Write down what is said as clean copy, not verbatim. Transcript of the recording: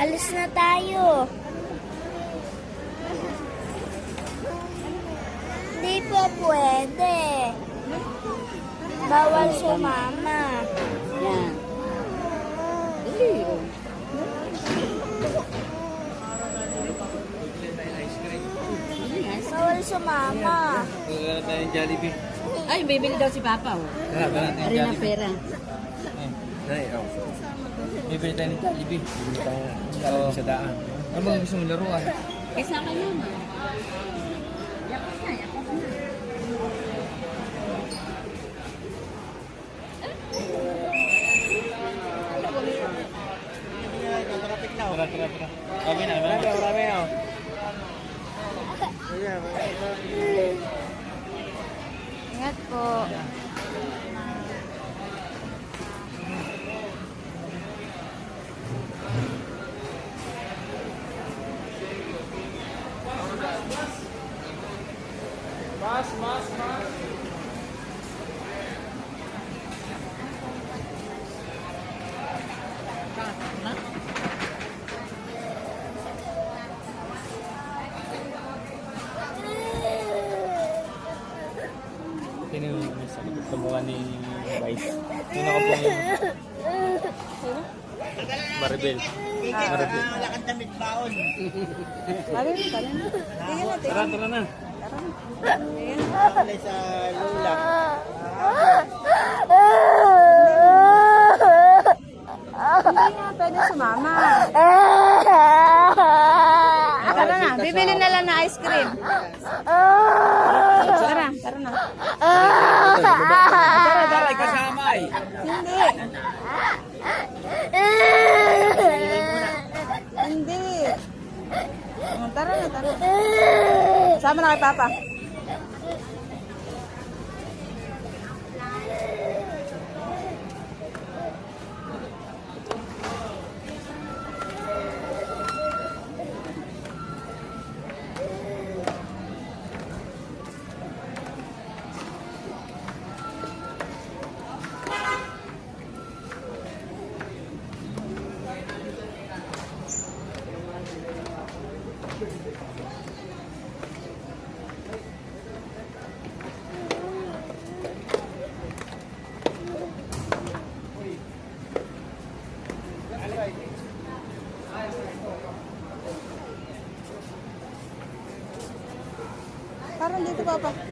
Alis na tayo. Hindi po pwede. Bawal sumama. Yan. Dali. Bawal sumama. Wala tayong Jollibee. Ay, bibili daw si Papa. Oh. Wala tayong Ari na Jollibee. pera. Dahil, bibili tayo ng Jollibee. Bibili tayo ng Jollibee sa daan. Ano bang gusto mong laruan? Kaysa kayo ma. Tara. Kami na. Marami na. Ingat po. Mas. Sino yung sa mukha ni Vice? Sino ka po yung Maribel? Maribel. Wala kang damit baon. Tara na. Wala sa lula. Hindi na pwede sumama. Tara na, bibili na lang na ice cream. Tara na. Tara, kasama eh. Hindi. Hindi. Tara na. Sama na kay Papa. Parang dito, Papa.